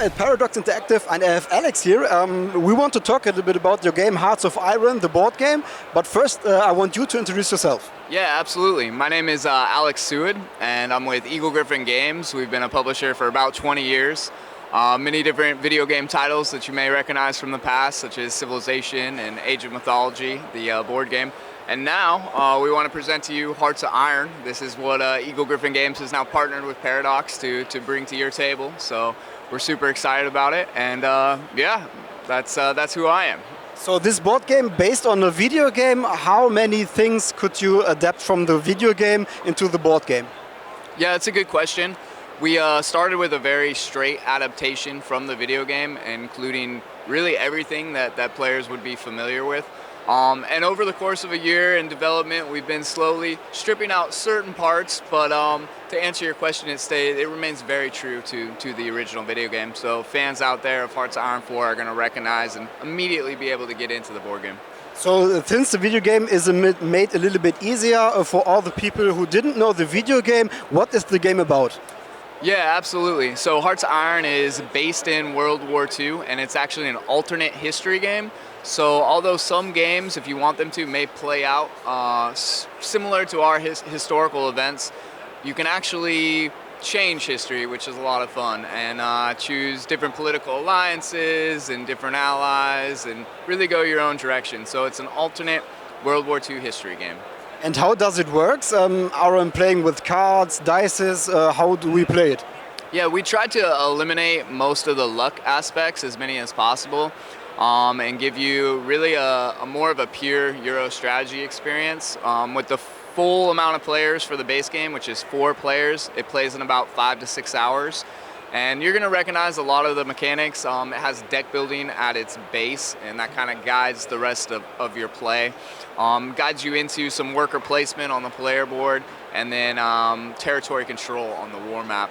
at Paradox Interactive and I have Alex here. We want to talk a little bit about your game Hearts of Iron, the board game. But first, I want you to introduce yourself. Yeah, absolutely. My name is Alex Soued, and I'm with Eagle-Gryphon Games. We've been a publisher for about 20 years. Many different video game titles that you may recognize from the past, such as Civilization and Age of Mythology, the board game. And now we want to present to you Hearts of Iron. This is what Eagle-Gryphon Games has now partnered with Paradox to bring to your table. So we're super excited about it, and yeah, that's who I am. So this board game based on a video game, how many things could you adapt from the video game into the board game? Yeah, it's a good question. We started with a very straight adaptation from the video game, including really everything that players would be familiar with. And over the course of a year in development, we've been slowly stripping out certain parts, but to answer your question, it remains very true to the original video game. So fans out there of Hearts of Iron 4 are going to recognize and immediately be able to get into the board game. So since the video game is made a little bit easier for all the people who didn't know the video game, what is the game about? Yeah, absolutely. So Hearts of Iron is based in World War II, and it's actually an alternate history game. So although some games, if you want them to, may play out similar to our historical events, you can actually change history, which is a lot of fun, and choose different political alliances and different allies and really go your own direction. So it's an alternate World War II history game. And how does it work? Are we playing with cards, dices? How do we play it? Yeah, we tried to eliminate most of the luck aspects, as many as possible, and give you really a more of a pure Euro strategy experience. With the full amount of players for the base game, which is 4 players, it plays in about 5 to 6 hours. And you're going to recognize a lot of the mechanics. It has deck building at its base, and that kind of guides the rest of your play. Guides you into some worker placement on the player board, and then territory control on the war map.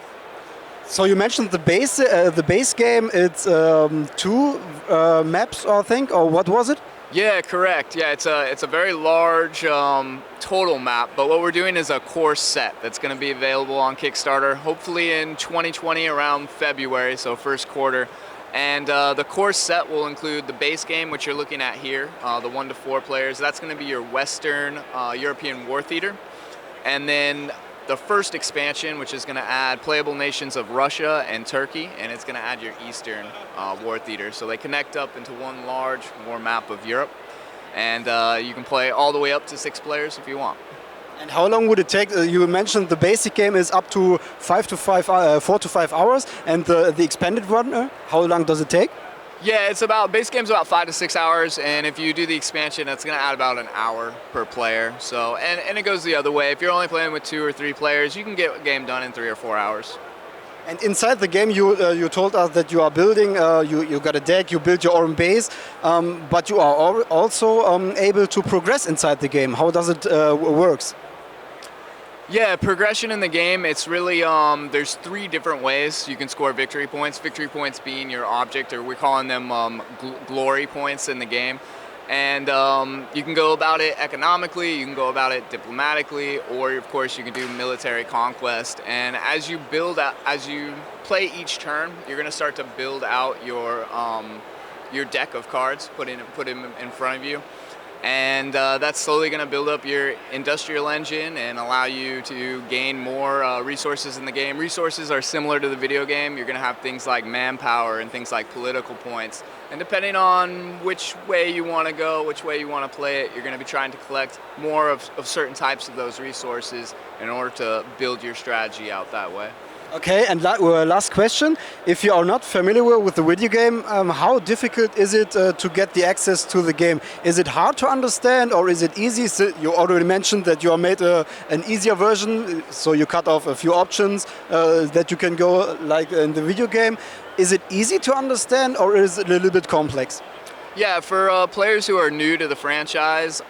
So you mentioned the base game. It's 2 maps, I think, or what was it? Yeah, correct. Yeah, it's a very large total map, but what we're doing is a core set that's going to be available on Kickstarter, hopefully in 2020 around February, so first quarter. And the core set will include the base game, which you're looking at here, the 1 to 4 players. That's going to be your Western European war theater. And then the first expansion, which is going to add playable nations of Russia and Turkey, and it's going to add your Eastern war theater. So they connect up into one large war map of Europe, and you can play all the way up to 6 players if you want. And how long would it take? You mentioned the basic game is up to 4 to 5 hours, and the expanded one, how long does it take? Yeah, base game's about 5 to 6 hours, and if you do the expansion, that's going to add about an hour per player. So, and it goes the other way. If you're only playing with 2 or 3 players, you can get a game done in 3 or 4 hours. And inside the game, you told us that you are building. You got a deck, you build your own base, but you are also able to progress inside the game. How does it works? Yeah, progression in the game, it's really, there's 3 different ways you can score victory points. Victory points being your object, or we're calling them glory points in the game. And you can go about it economically, you can go about it diplomatically, or of course you can do military conquest. And as you play each turn, you're going to start to build out your deck of cards, put them in front of you. And that's slowly going to build up your industrial engine and allow you to gain more resources in the game. Resources are similar to the video game. You're going to have things like manpower and things like political points. And depending on which way you want to go, which way you want to play it, you're going to be trying to collect more of certain types of those resources in order to build your strategy out that way. Okay, and last question. If you are not familiar with the video game, how difficult is it to get the access to the game? Is it hard to understand or is it easy? So you already mentioned that you made an easier version, so you cut off a few options that you can go like in the video game. Is it easy to understand or is it a little bit complex? Yeah, for players who are new to the franchise,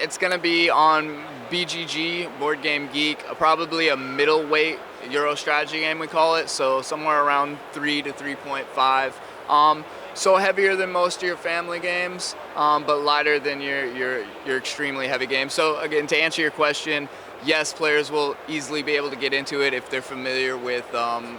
it's going to be on BGG, Board Game Geek, probably a middleweight Euro strategy game we call it, so somewhere around 3 to 3.5. So heavier than most of your family games, but lighter than your extremely heavy games. So again, to answer your question, yes, players will easily be able to get into it if they're familiar with,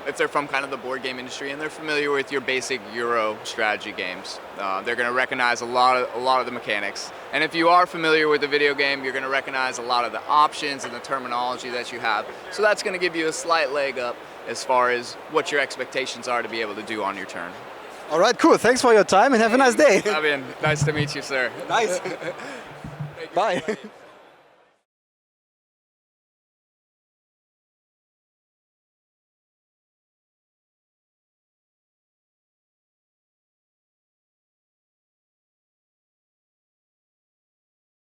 if they're from kind of the board game industry and they're familiar with your basic Euro strategy games. They're going to recognize a lot of the mechanics. And if you are familiar with the video game, you're going to recognize a lot of the options and the terminology that you have. So that's going to give you a slight leg up as far as what your expectations are to be able to do on your turn. All right, cool. Thanks for your time and have a nice day. Fabian, nice to meet you, sir. Nice. Bye.